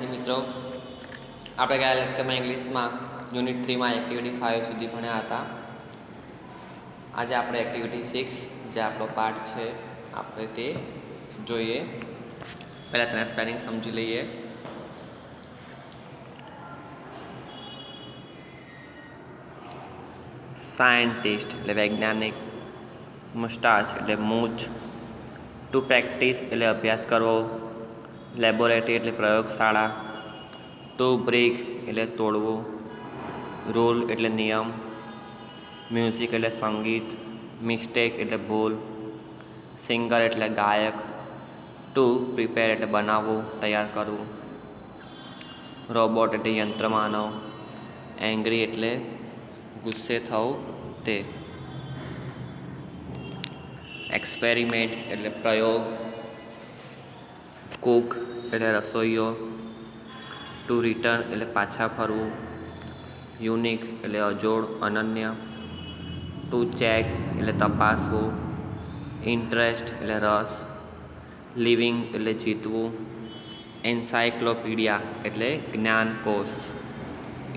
વિદ્યાર્થી મિત્રો, આપણે ગયા લેક્ચરમાં ઇંગ્લિશમાં યુનિટ 3માં એક્ટિવિટી 5 સુધી ભણ્યા હતા. આજે આપણે એક્ટિવિટી 6 જે આપણો પાઠ છે આપણે તે જોઈએ. પહેલાં તેના સ્પેલિંગ સમજી લઈએ. સાયન્ટિસ્ટ એટલે વૈજ્ઞાનિક, મુસ્ટાચ એટલે મૂછ, ટુ પ્રેક્ટિસ એટલે અભ્યાસ કરવો, લેબોરેટરી એટલે પ્રયોગશાળા, ટુ બ્રેક એટલે તોડવું, રૂલ એટલે નિયમ, મ્યુઝિક એટલે સંગીત, મિસ્ટેક એટલે ભૂલ, સિંગર એટલે ગાયક, ટુ પ્રિપેર એટલે બનાવવું, તૈયાર કરવું, રોબોટ એટલે યંત્રમાનવ, એંગ્રી એટલે ગુસ્સે થવું તે, એક્સપેરિમેન્ટ એટલે પ્રયોગ, કુક એટલે રસોઈયો, ટુ રિટર્ન એટલે પાછા ફરવું, યુનિક એટલે અજોડ અનન્ય, ટુ ચેક એટલે તપાસવું, ઇન્ટરેસ્ટ એટલે રસ, લિવિંગ એટલે જીતવું, એન્સાયક્લોપીડિયા એટલે જ્ઞાનકોશ,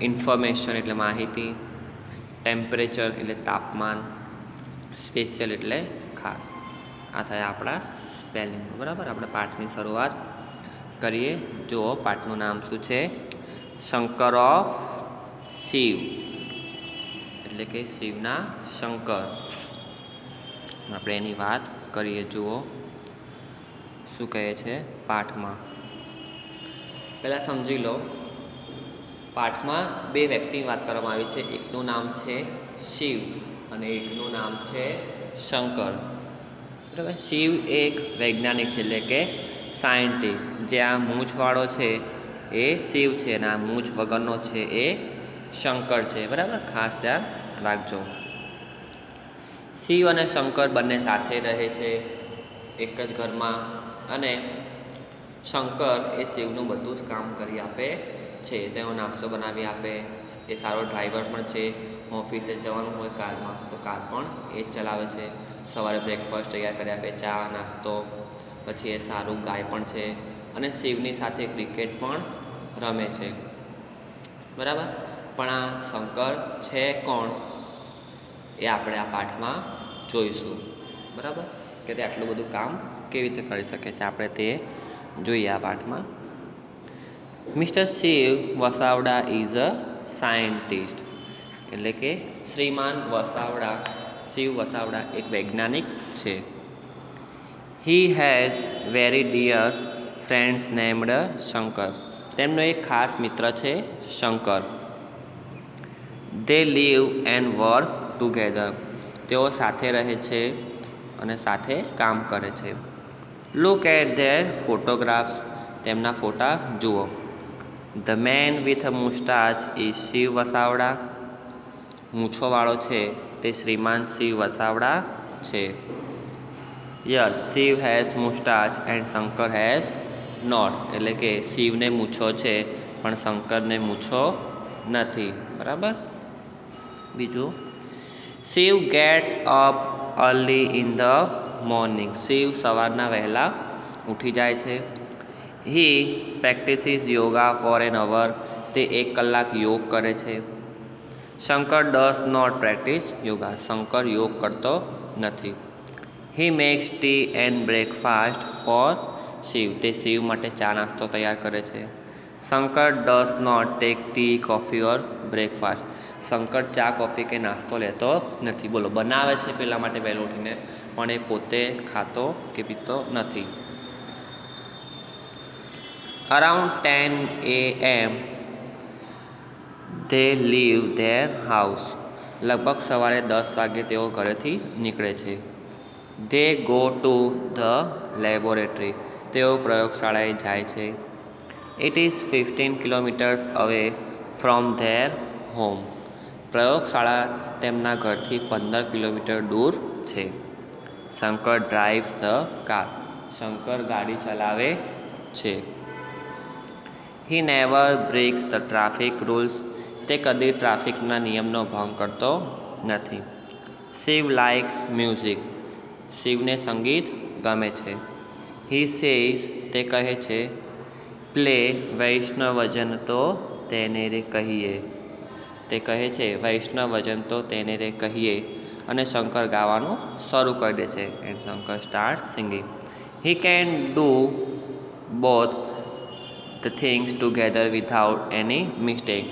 ઇન્ફોર્મેશન એટલે માહિતી, ટેમ્પરેચર એટલે તાપમાન, સ્પેશિયલ એટલે ખાસ. આ થયા આપણા સ્પેલિંગ. બરાબર, આપણે પાઠની શરૂઆત કરીએ. જુઓ, પાઠનું નામ શું છે? શંકર ઓફ શિવ, એટલે કે શિવના શંકર. આપણે એની વાત કરીએ. જુઓ શું કહે છે પાઠમાં. પહેલાં સમજી લો, પાઠમાં બે વ્યક્તિની વાત કરવામાં આવી છે. એકનું નામ છે શિવ અને એકનું નામ છે શંકર. બરાબર, શિવ એક વૈજ્ઞાનિક છે, એટલે કે સાયન્ટિસ્ટ. જે આ મૂછવાળો છે એ શિવ છે અને આ મૂછ વગરનો છે એ શંકર છે. બરાબર, ખાસ ધ્યાન રાખજો. શિવ અને શંકર બંને સાથે રહે છે એક જ ઘરમાં, અને શંકર એ શિવનું બધું જ કામ કરી આપે છે. તેનો નાસ્તો બનાવી આપે, એ સારો ડ્રાઈવર પણ છે. ઓફિસે જવાનું હોય કારમાં તો કાર પણ એ જ ચલાવે છે. સવારે બ્રેકફાસ્ટ તૈયાર કરી આપે, ચા નાસ્તો. પછી એ સારું ગાય પણ છે અને શિવની સાથે ક્રિકેટ પણ રમે છે. બરાબર, પણ આ શંકર છે કોણ એ આપણે આ પાઠમાં જોઈશું. બરાબર, કે તે આટલું બધું કામ કેવી રીતે કરી શકે છે આપણે તે જોઈએ આ પાઠમાં. Mister Shiv Vasavada is a scientist, એટલે કે શ્રીમાન વસાવડા, શિવ વસાવડા એક વૈજ્ઞાનિક છે. He has very dear friends named Shankar, તેમનો એક ખાસ મિત્ર છે Shankar. They live and work together, તેઓ સાથે રહે છે અને સાથે કામ કરે છે. લુક એટ ધેર ફોટોગ્રાફ્સ, તેમના ફોટા જુઓ. The man with a moustache is Shiv Vasavada, મૂછોવાળો છે તે શ્રીમાન શિવ વસાવડા છે. Yes, Shiv has moustache and Shankar has not, એટલે કે શિવને મૂછો છે પણ શંકરને મૂછો નથી. બરાબર. બીજું, Shiv gets up early in the morning, Shiv સવારના વહેલા ઉઠી જાય છે. He practises yoga for an hour, તે 1 કલાક યોગ કરે છે. Shankar does not practise yoga, Shankar યોગ કરતો નથી. He makes tea and breakfast for Shiv, તે શિવ માટે ચા નાસ્તો તૈયાર કરે છે. Shankar does not take tea coffee or breakfast, Shankar ચા કોફી કે નાસ્તો લેતો નથી. બોલો, બનાવે છે પેલા માટે વહેલો ઉઠીને, પણ એ પોતે ખાતો કે પીતો નથી. Around 10 AM they leave their house, લગભગ સવારે 10 વાગે તેઓ ઘરેથી નીકળે છે. They go to the laboratory, તેઓ પ્રયોગશાળાએ જાય છે. It is 15 kilometres away from their home, પ્રયોગશાળા તેમના ઘરથી 15 કિલોમીટર દૂર છે. Shankar drives the car, Shankar ગાડી ચલાવે છે. He never breaks the traffic rules, તે કદી ટ્રાફિકના નિયમનો ભંગ કરતો નથી. શિવ લાઇક્સ મ્યુઝિક, શિવને સંગીત ગમે છે. હી સેઝ, તે કહે છે, પ્લે વૈષ્ણવજન તો તેને રે કહીએ. તે કહે છે વૈષ્ણવજન તો તેને રે કહીએ, અને શંકર ગાવાનું શરૂ કરી દે છે. And Shankar start singing. He can do both the things together without any mistake.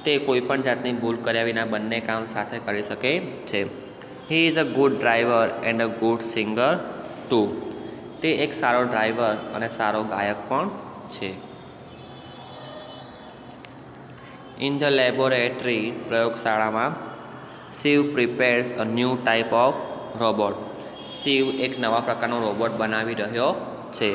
તે કોઈપણ જાતની ભૂલ કર્યા વિના બંને કામ સાથે કરી શકે છે. He is a good driver and a good singer too. તે એક સારો ડ્રાઈવર અને સારો ગાયક પણ છે. ઇન ધ લેબોરેટરી, પ્રયોગશાળામાં, Shiv prepares a new type of robot. Shiv એક નવા પ્રકારનો રોબોટ બનાવી રહ્યો છે.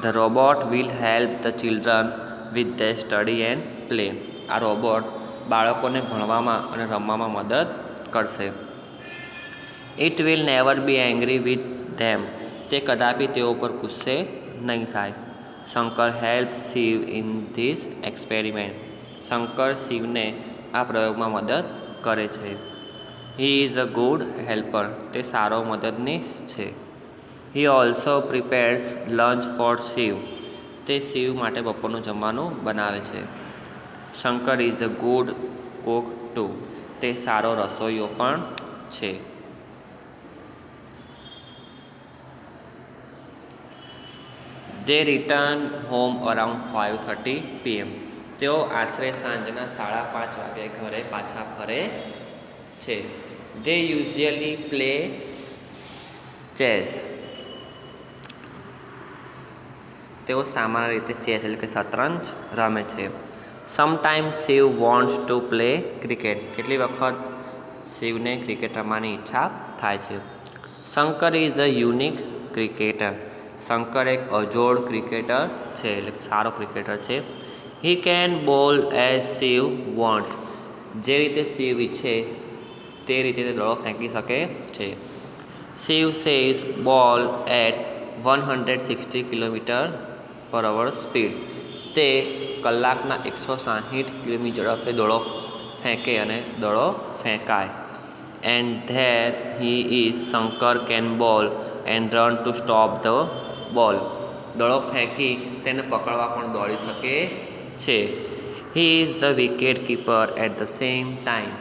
The robot will help the children with their study and play. આ રોબોટ બાળકોને ભણવામાં અને રમવામાં મદદ કરશે. It will never be angry with them. તે કદાપી તેઓ પર ગુસ્સે નહીં થાય. Shankar help Shiv in this experiment. શંકર શિવને આ પ્રયોગમાં મદદ કરે છે. He is a good helper. તે સારો મદદનીશ છે. He also prepares lunch for Shiv. તે શિવ માટે બપોરનું જમવાનું બનાવે છે. Shankar is a good cook too. તે સારો રસોઈયો પણ છે. They return home around 5:30 PM. તેઓ આશરે સાંજના 5:30 વાગે ઘરે પાછા ફરે છે. They usually play chess. તેઓ સામાન્ય રીતે ચેસ એટલે કે શતરંજ રમે છે. Sometimes Shiv wants to play cricket. કેટલી વખત શિવને ક્રિકેટ રમવાની ઈચ્છા થાય છે. Shankar is a unique cricketer. Shankar એક અજોડ ક્રિકેટર છે એટલે સારો ક્રિકેટર છે. He can bowl as Shiv wants. જે રીતે શિવ ઈચ્છે તે રીતે તે દડો ફેંકી શકે છે. Shiv says ball at 160 km/h speed. તે કલાકના 160 કિમી ઝડપે દડો ફેંકે અને દડો ફેંકાય. And there he is. Shankar can bowl and run to stop the ball. દડો ફેંકી તેને પકડવા પણ દોડી શકે છે. He is the wicket keeper at the same time.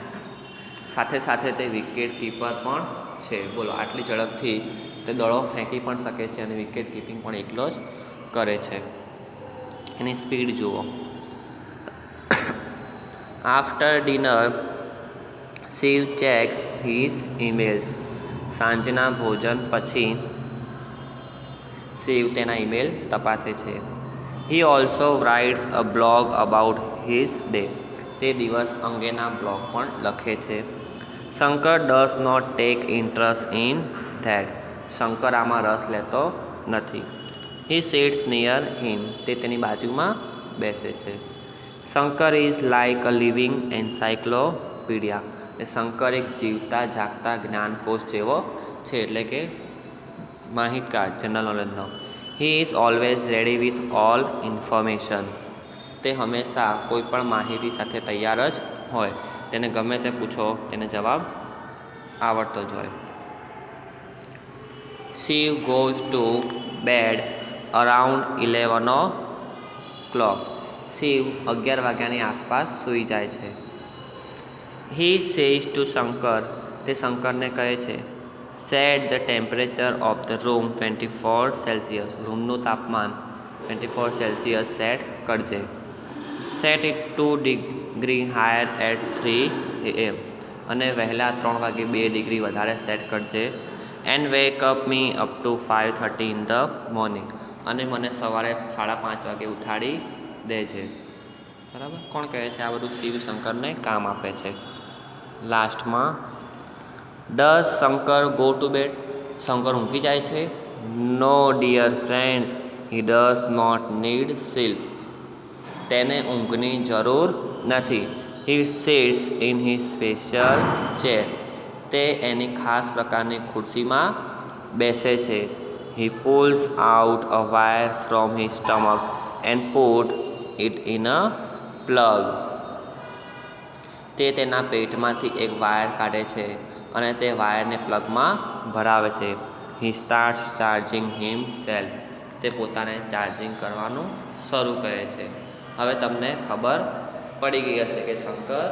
સાથે સાથે તે વિકેટ કીપર પણ છે. બોલો, આટલી ઝડપથી તે દડો ફેંકી પણ શકે છે અને વિકેટ કીપિંગ પણ એકલો જ કરે છે. એની સ્પીડ જુઓ. After dinner Shiv checks his emails. સાંજના ભોજન પછી શિવ તેના ઈમેલ તપાસે છે. He also writes a blog about his day. તે દિવસ અંગેના બ્લોગ પણ લખે છે. Shankar does not take interest in that. Shankar આમાં રસ લેતો નથી. He sits near him. તે તેની બાજુમાં બેસે છે. Shankar is like a living encyclopaedia. Shankar એક જીવતા જાગતા જ્ઞાનકોશ જેવો છે એટલે કે માહિતગાર, જનરલ નોલેજનો. He is always ready with all information. તે હંમેશા કોઈ પણ માહિતી સાથે તૈયાર જ હોય. તેને ગમે તે પૂછો તેને જવાબ આવડતો જ હોય. Shiv goes to bed around 11 o'clock. Shiv 11 વાગ્યાની આસપાસ સૂઈ જાય છે. He says to Shankar. તે શંકરને કહે છે set the temperature of the room 24°C. રૂમનું તાપમાન 24°C સેટ કરજે. Set it 2° higher at 3 AM. અને વહેલા 3 વાગે 2 ડિગ્રી વધારે સેટ કરજે. And wake up me up to 5:30 in the morning. અને મને સવારે 5:30 વાગે ઉઠાડી દેજે. બરાબર. કોણ કહે છે આ બધું? શિવ શંકરને કામ આપે છે. લાસ્ટમાં does Shankar go to bed. Shankar ઊંઘી જાય છે. No dear friends, he does not need sleep. તેને ઊંઘની જરૂર નથી. He sits in his special chair. તે એની ખાસ પ્રકારની ખુરશીમાં બેસે છે. He pulls out a wire from his stomach and put it in a plug. તે તેના પેટમાંથી એક વાયર કાઢે છે અને તે વાયરને પ્લગમાં ભરાવે છે. હી સ્ટાર્ટ્સ ચાર્જિંગ હિમસેલ્ફ. તે પોતાને ચાર્જિંગ કરવાનું શરૂ કહે છે. હવે તમને ખબર પડી ગઈ હશે કે શંકર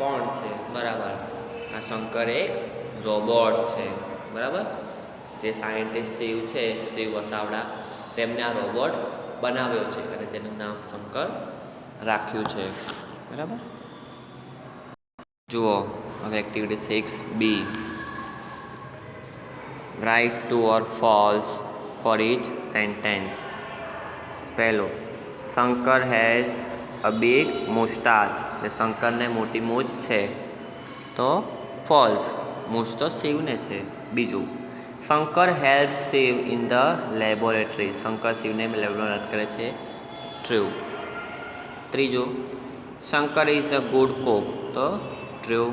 કોણ છે. બરાબર, આ શંકર એક રોબોટ છે. બરાબર, જે સાયન્ટિસ્ટ શિવ છે, શિવ વસાવડા, તેમને આ રોબોટ બનાવ્યો છે અને તેનું નામ શંકર રાખ્યું છે. બરાબર, જુઓ હવે activity 6B. Write true or false for each sentence. પહેલું, Shankar has a big moustache, એટલે શંકરને મોટી મૂછ છે, તો ફોલ્સ, મૂછ તો શિવને છે. બીજું, Shankar help Shiv in the laboratory, Shankar શિવને લેબોરેટરીમાં મદદ કરે છે. ટ્રુ. ત્રીજું, Shankar is a good cook, તો true.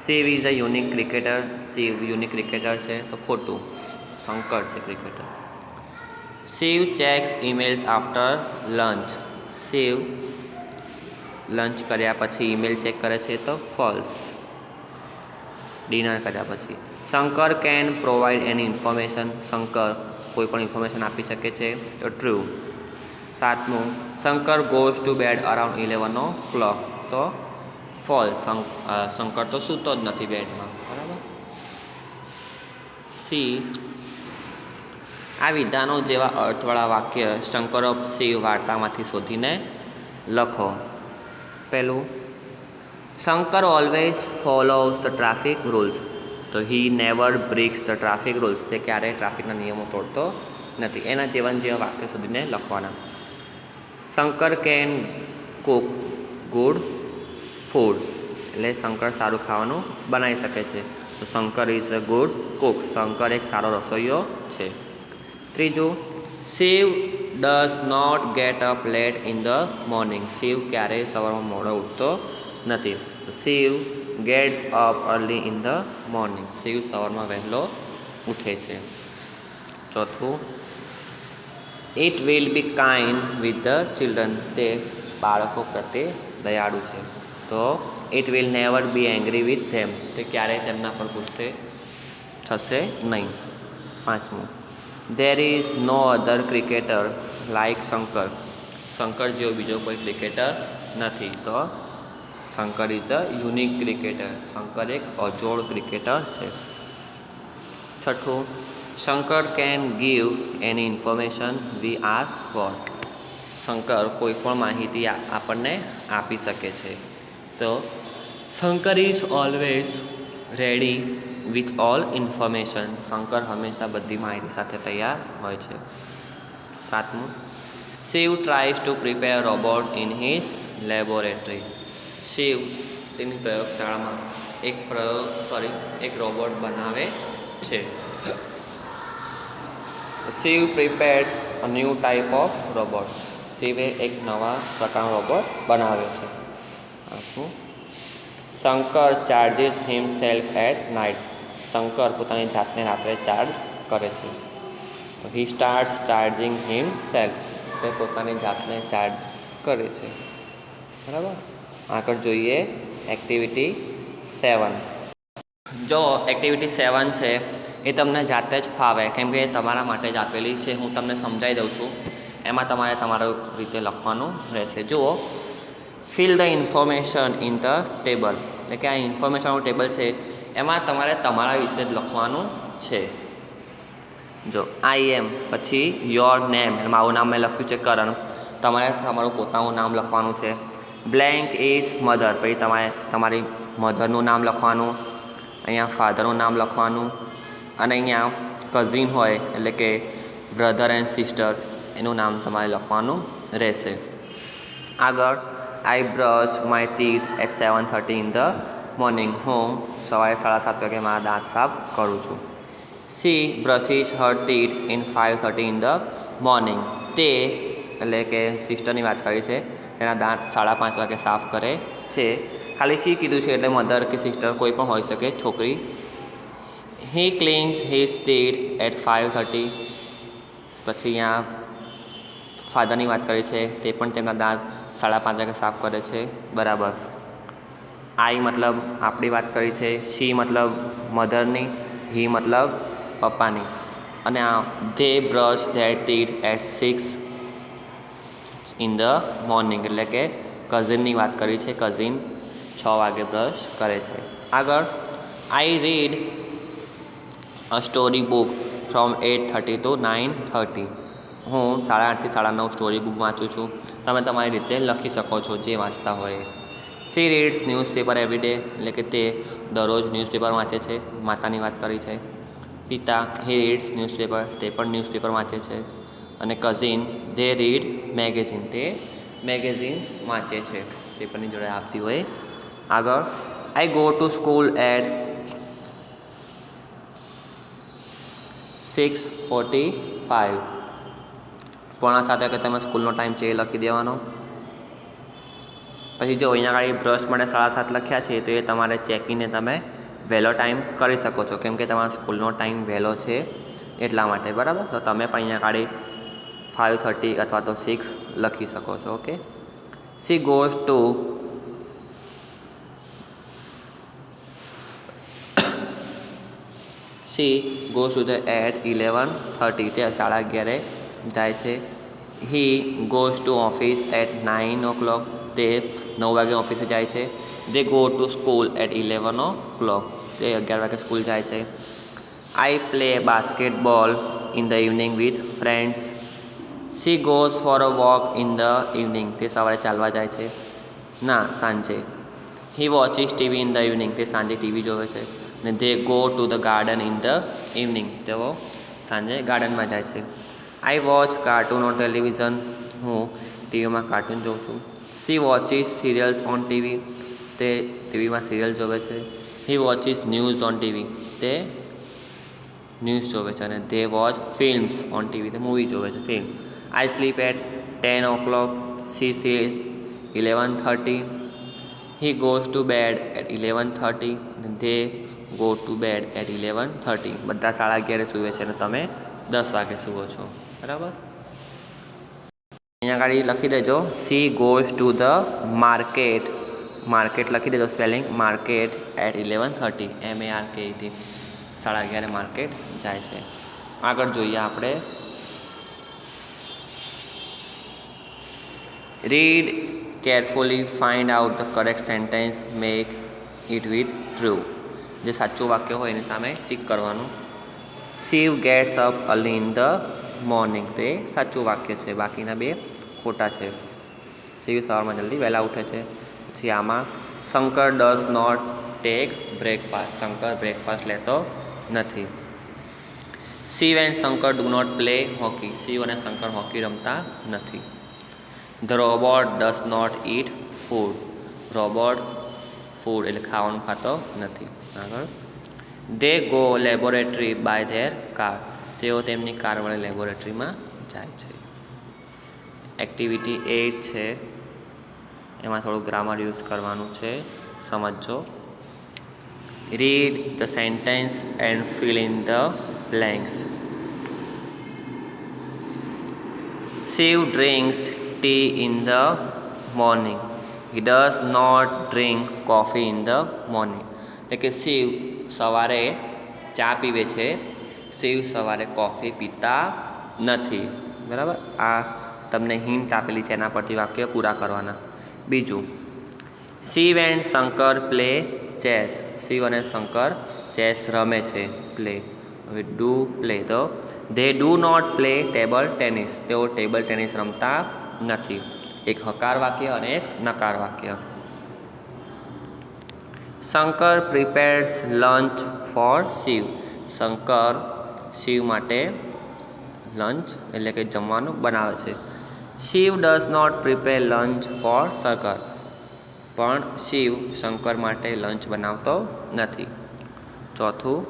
Shiv is a unique cricketer, Shiv unique cricketer છે, તો ખોટું, શંકર છે cricketer. Shiv checks emails after lunch, Shiv lunch કર્યા પછી ઈમેલ ચેક કરે છે, તો ફોલ્સ, ડિનર કર્યા પછી. Shankar can provide any information, Shankar કોઈ પણ ઇન્ફોર્મેશન આપી શકે છે, તો ટ્રુ. સાતમું, Shankar goes to bed around 11 o'clock, તો ફોલ્સ, શંકર તો સૂતો જ નથી બેડમાં. બરાબર. સી, આ વિધાનો જેવા અર્થવાળા વાક્ય શંકર ઓફ શિવ વાર્તામાંથી શોધીને લખો. પહેલું, Shankar always follows the traffic rules, તો he never breaks the traffic rules, તે ક્યારેય ટ્રાફિકના નિયમો તોડતો નથી. એના જેવા વાક્ય શોધીને લખવાના. Shankar can cook good food, એટલે શંકર સારું ખાવાનું બનાવી શકે છે, તો Shankar is a good cook, Shankar એક સારો રસોઈયો છે. ત્રીજું, Shiv does not get up late in the morning, Shiv ક્યારેય સવારમાં મોડો ઉઠતો નથી, તો Shiv gets up early in the morning, Shiv સવારમાં વહેલો ઉઠે છે. ચોથું, it will be kind with the children, તે બાળકો પ્રત્યે દયાળુ છે, તો it will never be angry with them, તે ક્યારેય તેમના પર ગુસ્સે થશે નહીં. પાંચમું, there is no other cricketer like Shankar, Shankar જેવો બીજો કોઈ ક્રિકેટર નથી, તો Shankar is a unique cricketer, Shankar એક અજોડ ક્રિકેટર છે. છઠ્ઠું, Shankar can give any information we ask for, Shankar કોઈ પણ માહિતી આપણને આપી શકે છે, તો Shankar is always ready with all information, Shankar હંમેશા બધી માહિતી સાથે તૈયાર હોય છે. સાતમું, Shiv tries to prepare robot in his laboratory, Shiv તેની પ્રયોગશાળામાં એક રોબોટ બનાવે છે. Shiv prepares a new type of robot, શિવે એક નવા પ્રકારનો રોબોટ બનાવ્યો છે. આઠમું, Shankar charges himself at night, Shankar પોતાની જાતને રાત્રે ચાર્જ કરે છે, તો હી સ્ટાર્ટ્સ ચાર્જિંગ હિમસેલ્ફ, તે પોતાની જાતને ચાર્જ કરે છે. બરાબર. આગળ જોઈએ એક્ટિવિટી 7. જો એક્ટિવિટી 7 છે એ તમને જાતે જ ફાવે, કેમ કે તમારા માટે જ આપેલી છે, હું તમને સમજાવી દઉં છું. એમાં તમારે તમારી રીતે લખવાનું રહેશે. જુઓ, fill the information in the table, એટલે કે આ ઇન્ફોર્મેશનનું ટેબલ છે એમાં તમારે તમારા વિશે જ લખવાનું છે. જો આઈ એમ, પછી યોર નેમ, મારું નામ મેં લખ્યું છે કરણ, તમારે તમારું પોતાનું નામ લખવાનું છે. બ્લેન્ક ઇઝ મધર, પછી તમારે તમારી મધરનું નામ લખવાનું, અહીંયા ફાધરનું નામ લખવાનું, અને અહીંયા કઝિન હોય એટલે કે બ્રધર એન્ડ સિસ્ટર એનું નામ તમારે લખવાનું રહેશે. આગળ, I brush my teeth at 7:30 in the morning, હું સવારે 7:30 વાગે મારા દાંત સાફ કરું છું. She brushes her teeth in 5:30 in the morning, તે એટલે કે સિસ્ટરની વાત કરી છે, તેના દાંત 5:30 વાગે સાફ કરે છે. ખાલી શી કીધું છે એટલે મધર કે સિસ્ટર કોઈ પણ હોઈ શકે, છોકરી. હી ક્લીન્સ હિઝ ટીથ એટ 5:30, પછી અહીંયા ફાધરની વાત કરી છે, તે પણ તેમના દાંત 5:30 વાગે સાફ કરે છે. બરાબર. આઈ મતલબ આપણી વાત કરી છે, શી મતલબ મધરની, હી મતલબ પપ્પાની, અને આ they brush their teeth at 6 in the morning, એટલે કે કઝિનની વાત કરી છે. કઝિન 6 વાગે બ્રશ કરે છે. આગળ, આઈ read a story book from 8:30 to 9:30. હું 8:30 થી 9:30 સ્ટોરી બુક વાંચું છું. તમે તમારી રીતે લખી શકો છો જે વાંચતા હોય. સી રીડ્સ ન્યૂઝપેપર એવરીડે, એટલે કે તે દરરોજ ન્યૂઝપેપર વાંચે છે. માતાની વાત કરી છે. પિતા, હી રીડ્સ ન્યૂઝપેપર, તે પણ ન્યૂઝપેપર વાંચે છે. અને કઝિન, ધે રીડ મેગેઝિન, તે મેગેઝિન્સ વાંચે છે. પેપરની જોડે આવતી હોય. આગળ, I go to school at 6:45. 6:45 કે તમે સ્કૂલનો ટાઈમ છે એ લખી દેવાનો. પછી જો અહીંયા આગળ બ્રશ માટે 7:30 લખ્યા છે, તો એ તમારે ચેકીને તમે વહેલો ટાઈમ કરી શકો છો, કેમ કે તમારા સ્કૂલનો ટાઈમ વહેલો છે એટલા માટે, બરાબર. તો તમે પણ અહીંયા આગળ 5:30 અથવા તો 6 લખી શકો છો. Okay. She goes to the at 11:30, તે 11:30 જાય છે. He goes to office at 9 o'clock, તે 9 વાગે ઓફિસે જાય છે. They go to school at 11 o'clock, તે 11 વાગે સ્કૂલ જાય છે. I play basketball in the evening with friends. She goes for a walk in the evening, તે સવારે ચાલવા જાય છે. ના, સાંજે. He watches TV in the evening, તે સાંજે ટીવી જોવે છે. અને they go to the garden in the evening, તેઓ સાંજે ગાર્ડનમાં જાય છે. I watch cartoon on television, હું ટીવીમાં કાર્ટૂન જોઉં છું. She watches serials on TV, તે ટીવીમાં સિરિયલ જોવે છે. He watches news on TV, તે ન્યૂઝ જોવે છે. અને they watch films on TV, તે મૂવી જોવે છે, film. I sleep at 10 o'clock, she sleep 11:30. He goes to bed at 11:30, અને they go to bed at 11:30. બધા 11:30 સૂવે છે અને તમે 10 વાગે સૂવો છો, બરાબર. અહીંયા આગળ લખી દેજો, she goes to the market. Market લખી દેજો spelling, market at 11:30, MARKET. 11:30 market જાય છે. આગળ જોઈએ આપણે, read carefully, find out the correct sentence, make it with true. જે સાચું વાક્ય હોય એની સામે ટીક કરવાનું. Shiv gets up early in the morning, તે સાચું વાક્ય છે. બાકીના બે ખોટા છે. શિવ સવારમાં જલ્દી વહેલા ઉઠે છે. પછી આમાં Shankar does not take breakfast, Shankar breakfast લેતો નથી. Shiv and Shankar do not play hockey, Shiv અને શંકર હોકી રમતા નથી. The robot does not eat food, robot food એટલે ખાવાનું ખાતો નથી. આગળ, they go laboratory by their car, તેઓ તેમની કાર વડે લેબોરેટરીમાં જાય છે. એક્ટિવિટી 8 છે, એમાં થોડું ગ્રામર યુઝ કરવાનું છે, સમજો. Read the sentence and fill in the blanks. Shiv drinks tea in the morning, he does not drink coffee in the morning. એટલે કે શિવ સવારે ચા પીવે છે, શિવ સવારે કોફી પીતા નથી, બરાબર. આ તમને હિન્ટ આપેલી છે, એના પરથી વાક્ય પૂરા કરવાના. બીજું, Shiv and Shankar play chess, Shiv અને શંકર ચેસ રમે છે, પ્લે. હવે ડુ પ્લે, તો they do not play table tennis, તેઓ ટેબલ ટેનિસ રમતા નથી. એક હકાર વાક્ય અને એક નકાર વાક્ય. Shankar prepares lunch for Shiv, Shankar Shiv માટે લંચ એટલે કે જમવાનું બનાવે છે. Shiv does not prepare lunch for Shankar, પણ શિવ શંકર માટે લંચ બનાવતો નથી. ચોથું,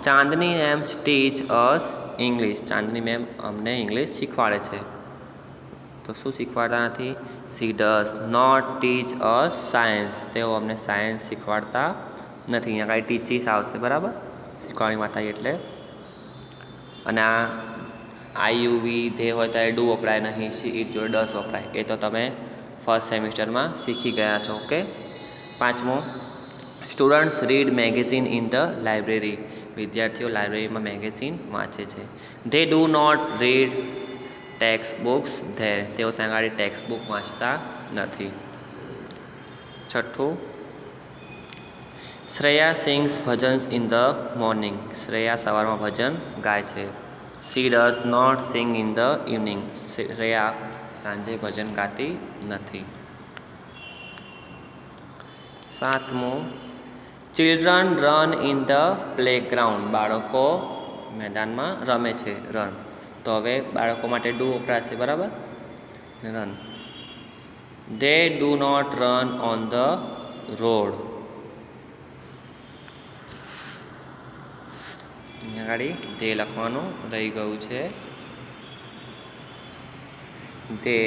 ચાંદની મેમ ટીચ અસ ઇંગ્લિશ, ચાંદની મેમ અમને ઇંગ્લિશ શીખવાડે છે. તો શું શીખવાડતા નથી? She does not teach us science, તેઓ અમને સાયન્સ શીખવાડતા નથી. અહીંયા કાંઈ ટીચીસ આવશે, બરાબર, શીખવાડવાની વાત આવી એટલે. અને આ આઈયુવી ધે હોય ત્યારે ડુ વપરાય નહીં, શી ઇટ જોડે ડઝ વપરાય. એ તો તમે ફર્સ્ટ સેમિસ્ટરમાં શીખી ગયા છો. ઓકે. પાંચમો, students read magazine in the library, વિદ્યાર્થીઓ લાઇબ્રેરીમાં મેગેઝિન વાંચે છે. They do not read text books there, તેઓ ત્યાં આગળ ટેક્સ્ટ બુક વાંચતા નથી. છઠ્ઠું, Shreya sings bhajans in the morning, Shreya સવારમાં ભજન ગાય છે. She does not sing in the evening, Shreya સાંજે ભજન ગાતી નથી. સાતમું, children run in the playground, બાળકો મેદાનમાં રમે છે, રન. તો હવે બાળકો માટે ડુ વપરાશે, બરાબર, run. They do not run on the road, અહીંયા આગળ દે લખવાનું રહી ગયું છે. They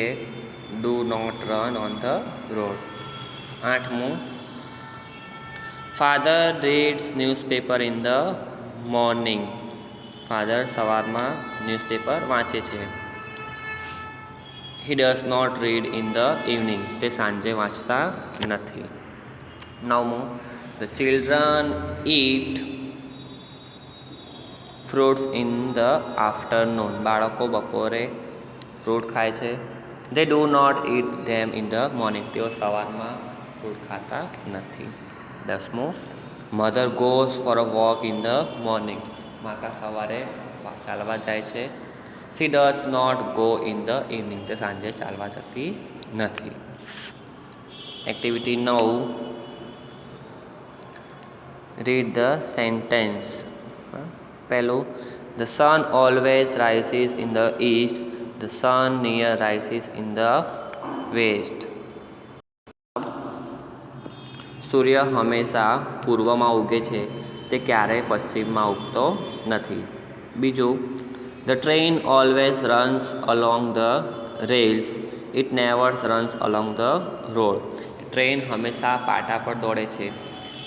do not run on the road. આઠમું, father reads newspaper in the morning, father સવારમાં ન્યૂઝપેપર વાંચે છે. He does not read in the evening, તે સાંજે વાંચતા નથી. નવમું, the children eat fruits in the afternoon, બાળકો બપોરે ફ્રૂટ ખાય છે. They do not eat them in the morning, તેઓ સવારમાં ફ્રૂટ ખાતા નથી. 10મું, mother goes for a walk in the morning, માતા સવારે ચાલવા જાય છે. She does not go in the evening, તે સાંજે ચાલવા જતી નથી. Activity 9, read the sentence. પહેલું, the sun always rises in the east, the sun never rises in the west. સૂર્ય હંમેશા પૂર્વમાં ઉગે છે, તે ક્યારેય પશ્ચિમમાં ઉગતો નથી. બીજું, the train always runs along the rails, it never runs along the road, train હંમેશા પાટા પર દોડે છે,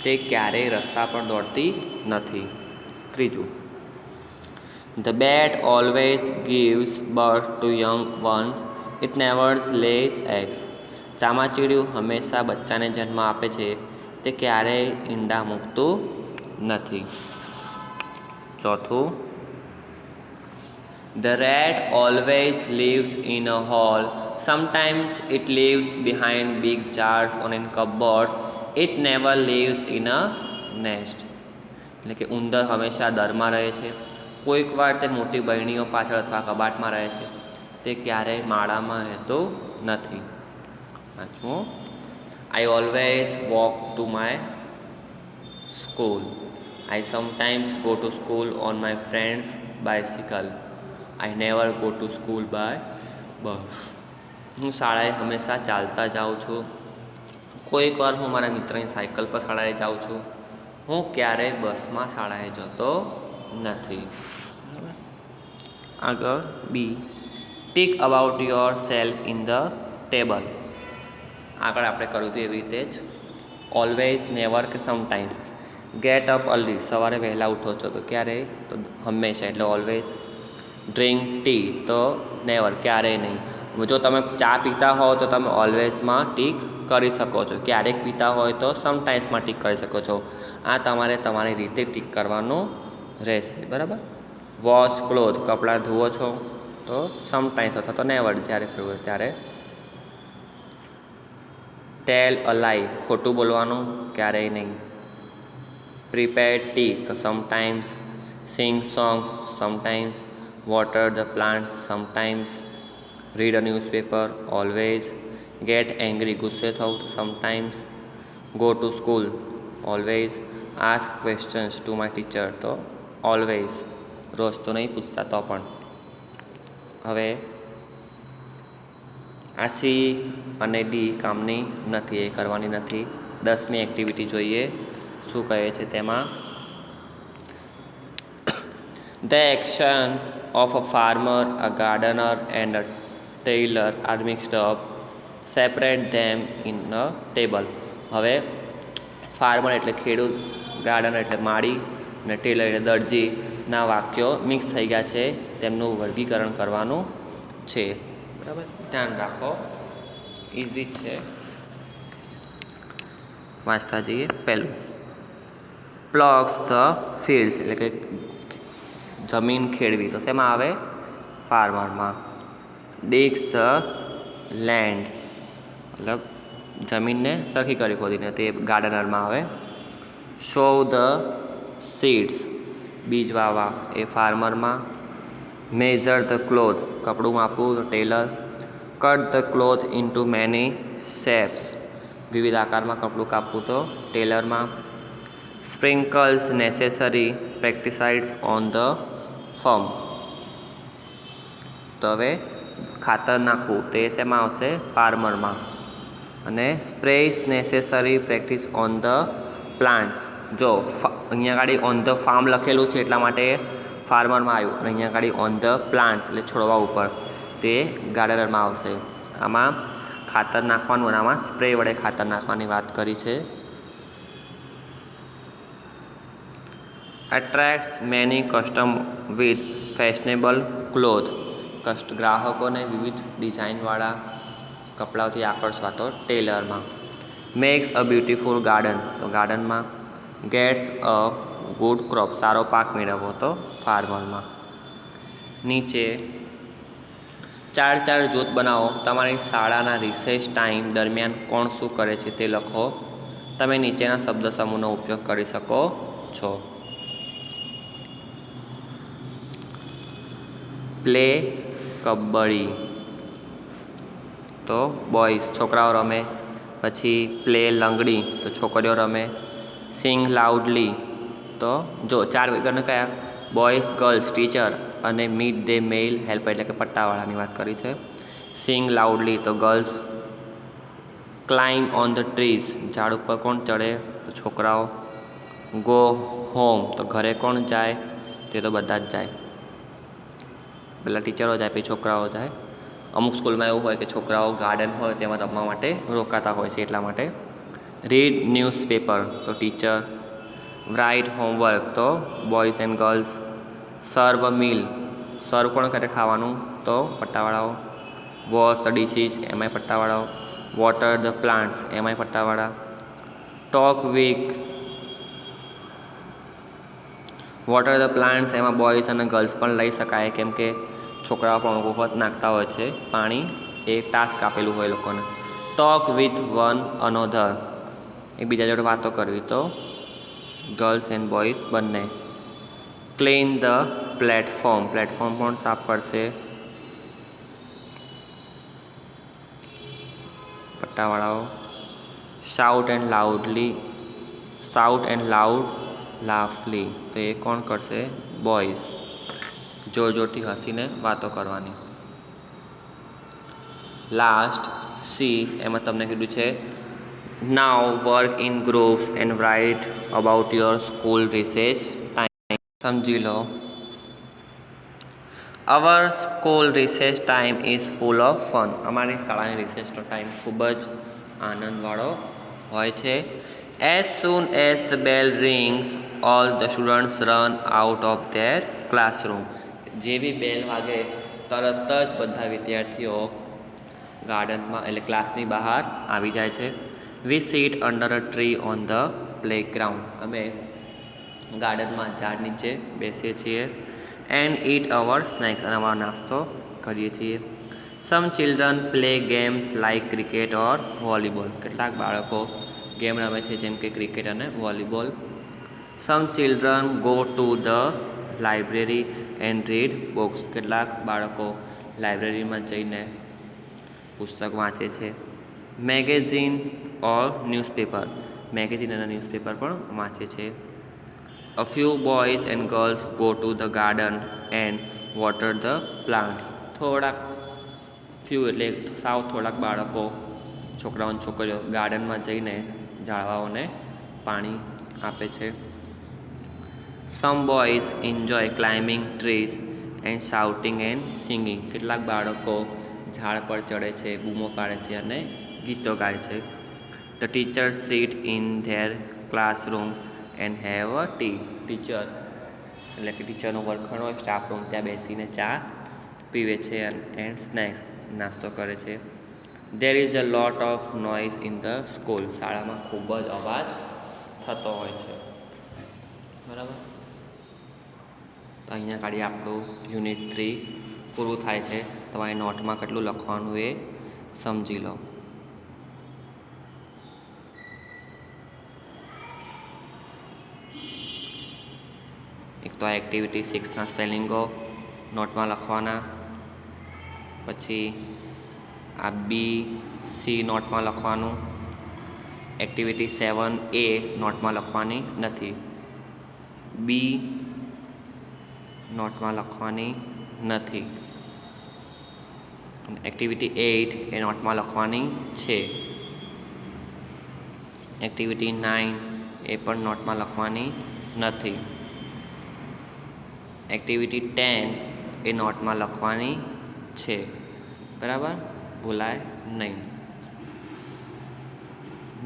તે ક્યારેય રસ્તા પર દોડતી નથી. ત્રીજું, the bat always gives birth to young ones, it never lays eggs, ચામાચીડિયું હંમેશા બચ્ચાને જન્મ આપે છે, તે ક્યારેય ઈંડા મૂકતું નથી. ચોથું, the rat always lives in a hole, sometimes it lives behind big jars or in cupboards, it never lives in a nest. એટલે કે ઉંદર હંમેશા દરમાં રહે છે, કોઈક વાર તે મોટી બરણીઓ પાછળ અથવા કબાટમાં રહે છે, તે ક્યારેય માળામાં રહેતો નથી. પાંચમું, I always walk to my school, I sometimes go to school on my friend's bicycle, I never go to school by bus. હું શાળાએ હંમેશા ચાલતા જાઉં છું, કોઈક વાર હું મારા મિત્રની સાયકલ પર શાળાએ જાઉં છું, હું ક્યારેય બસમાં શાળાએ જતો નથી. આગળ be, tick about yourself in the table. આગળ આપણે કર્યું હતું એવી રીતે જ. ઓલવેઝ, નેવર કે સમટાઈમ. ગેટ અપ અર્લી, સવારે વહેલા ઉઠો છો, તો ક્યારે, તો હંમેશા, એટલે ઓલવેઝ. ડ્રિંક ટી, તો નેવર, ક્યારેય નહીં. જો તમે ચા પીતા હોવ તો તમે ઓલવેઝમાં ટીક કરી શકો છો, ક્યારેક પીતા હોય તો સમટાઈમ્સમાં ટીક કરી શકો છો. આ તમારે તમારી રીતે ટીક કરવાનું રહેશે, બરાબર. વોશ ક્લોથ, કપડાં ધુઓ છો, તો સમટાઈમ્સ અથવા તો નેવર, જ્યારે કરવું હોય ત્યારે. ટેલ અ લાઈ, ખોટું બોલવાનું, ક્યારેય નહીં. પ્રિપેર ટી, તો sometimes. Sing songs, sometimes. Water the plant, sometimes. Read a newspaper, always. Get angry, ગુસ્સે થવું, sometimes. Go to school, always. Ask questions to my teacher, તો ઓલવેઝ, રોજ તો નહીં પૂછતા તો પણ. હવે આ સી અને ડી કામની નથી, એ કરવાની નથી. 10મી એક્ટિવિટી જોઈએ શું કહે છે તેમાં. The action of a farmer, a gardener and a tailor are mixed up, separate them in a table. હવે ફાર્મર એટલે ખેડૂત, ગાર્ડનર એટલે માળી, અને ટેલર એટલે દરજીના વાક્યો મિક્સ થઈ ગયા છે, તેમનું વર્ગીકરણ કરવાનું છે, બરાબર. ધ્યાન રાખો, ઇઝી છે, વાંચતા જઈએ. પહેલું, પ્લગ્સ ધ ફિલ્ડ્સ, એટલે કે જમીન ખેડવી, તો શેમાં આવે, ફાર્મરમાં. ડિગ્સ ધ લેન્ડ, મતલબ જમીનને સરખી કરી ખોદીને, તે ગાર્ડનરમાં આવે. શો ધ સીડ્સ, બીજ વાવવા, એ ફાર્મરમાં. મેઝર ધ ક્લોથ, કપડું માપવું, તો tailor. Cut the cloth into many shapes, વિવિધ આકારમાં કપડું કાપવું, તો ટેલરમાં. Sprinkles necessary pesticides on the farm, તો હવે ખાતર નાખવું તે શેમાં આવશે? ફાર્મરમાં. અને sprays necessary practice on the plants, જો અહીંયા આગળ ઓન ધ ફાર્મ લખેલું છે એટલા માટે ફાર્મરમાં આવ્યું, અને અહીંયા આગળ ઓન ધ પ્લાન્ટ્સ એટલે છોડવા ઉપર, તે ગાર્ડનરમાં આવશે. આમાં ખાતર નાખવાનું અને આમાં સ્પ્રે વડે ખાતર નાખવાની વાત કરી છે. Attracts many custom with fashionable cloth, ગ્રાહકોને વિવિધ ડિઝાઇનવાળા કપડાઓથી આકર્ષવા, તો ટેલરમાં. મેક્સ અ બ્યુટીફુલ ગાર્ડન, તો ગાર્ડનમાં. ગેટ્સ અ ગુડ ક્રોપ, સારો પાક મેળવવો, તો ફાર્મરમાં. નીચે 4 જૂથ બનાવો. તમારી શાળાના રિસેસ ટાઈમ દરમિયાન કોણ શું કરે છે તે લખો. તમે નીચેના શબ્દ સમૂહનો ઉપયોગ કરી શકો છો. પ્લે કબડ્ડી, તો બોયઝ છોકરાઓ રમે. પછી પ્લે લંગડી, તો છોકરીઓ રમે. સિંગ લાઉડલી, તો જો 4 વિકલ્પને કયા? બોયઝ, ગર્લ્સ, ટીચર અને મિડ ડે મીલ હેલ્પર, એટલે કે પટ્ટાવાળાની વાત કરી છે. સિંગ લાઉડલી, તો girls. Climb on the trees, ઝાડ ઉપર કોણ ચડે? તો છોકરાઓ. ગો હોમ, તો ઘરે કોણ જાય? તે તો બધા જ જાય, પહેલાં ટીચરો જાય પછી છોકરાઓ જાય. અમુક સ્કૂલમાં એવું હોય કે છોકરાઓ ગાર્ડન હોય તેમાં રમવા માટે રોકાતા હોય છે એટલા માટે. રીડ ન્યૂઝપેપર, તો ટીચર. રાઇટ હોમવર્ક, તો બોયઝ એન્ડ ગર્લ્સ. સર્વ મીલ, સર્વ કોણ કરે ખાવાનું? તો પટ્ટાવાળાઓ. વોશ ધ ડિશીસ, એમાંય પટ્ટાવાળાઓ. વોટર ધ પ્લાન્ટ્સ, એમાંય પટ્ટાવાળા. Talk with water the plants, એમાં બોયઝ અને ગર્લ્સ પણ લઈ શકાય, કેમ કે છોકરાઓ પણ અમુક વખત નાખતા હોય છે પાણી, એ ટાસ્ક આપેલું હોય લોકોને. ટોક વિથ વન અનોધર, એકબીજા જોડે વાતો કરવી, તો ગર્લ્સ એન્ડ બોયઝ બંને. ક્લીન ધ પ્લેટફોર્મ, પ્લેટફોર્મ પણ સાફ કરશે, પટ્ટાવાળાઓ. શાઉટ એન્ડ લાઉડ લાફલી, તો એ કોણ કરશે? બોયઝ. જોર જોરથી હસીને વાતો કરવાની. લાસ્ટ સી, એમાં તમને કીધું છે now work in groups and write about your school recess time. સમજી લો. Our school recess time is full of fun, અમારી શાળાની રિસેસનો ટાઈમ ખૂબ જ આનંદવાળો હોય છે. As soon as the bell rings all the students run out of their classroom, જેવી બેલ વાગે તરત જ બધા વિદ્યાર્થીઓ ગાર્ડનમાં એટલે ક્લાસની બહાર આવી જાય છે. We sit under a tree on the playground, અમે ગાર્ડનમાં ઝાડ નીચે બેસીએ છીએ. એન્ડ ઇટ અવર સ્નેક્સ, અને અમારો નાસ્તો કરીએ છીએ. Some children play games like cricket or volleyball, કેટલાક બાળકો ગેમ રમે છે જેમ કે ક્રિકેટ અને volleyball. Some children go to the library and read books, કેટલાક બાળકો લાઇબ્રેરીમાં જઈને પુસ્તક વાંચે છે. મેગેઝીન ઓર ન્યૂઝપેપર, મેગેઝીન અને ન્યૂઝપેપર પણ વાંચે છે. A few boys and girls go to the garden and water the plants, થોડાક ફ્યુ એટલે સાવ થોડાક બાળકો, છોકરાઓ અને છોકરીઓ ગાર્ડનમાં જઈને ઝાડવાઓને પાણી આપે છે. Some boys enjoy climbing trees and shouting and singing, કેટલાક બાળકો ઝાડ પર ચડે છે, બૂમો પાડે છે અને ગીતો ગાય છે. The teacher sit in their classroom and have a T, teacher એટલે કે ટીચરનો વર્ગખંડ હોય, સ્ટાફ રૂમ, ત્યાં બેસીને ચા પીવે છે એન્ડ સ્નેક્સ, નાસ્તો કરે છે. There is a lot of noise in the school, શાળામાં ખૂબ જ અવાજ થતો હોય છે. બરાબર, તો અહીંયા આગળ આપણું યુનિટ 3 પૂરું થાય છે. તમારી નોટમાં કેટલું લખવાનું એ સમજી લો. એક તો આ એક્ટિવિટી 6ના સ્પેલિંગો નોટમાં લખવાના, પછી આ BC નોટમાં લખવાનું. એક્ટિવિટી 7A નોટમાં લખવાની નથી, B નોટમાં લખવાની નથી. એક્ટિવિટી 8 એ નોટમાં લખવાની છે. એક્ટિવિટી 9 એ પણ નોટમાં લખવાની નથી. એક્ટિવિટી 10 એ નોટમાં લખવાની છે. બરાબર, ભૂલાય નહીં.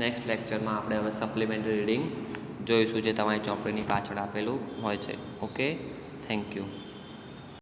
નેક્સ્ટ લેક્ચરમાં આપણે હવે સપ્લિમેન્ટરી રીડિંગ જોઈશું, જે તમારી ચોપડીની પાછળ આપેલું હોય છે. Okay, thank you.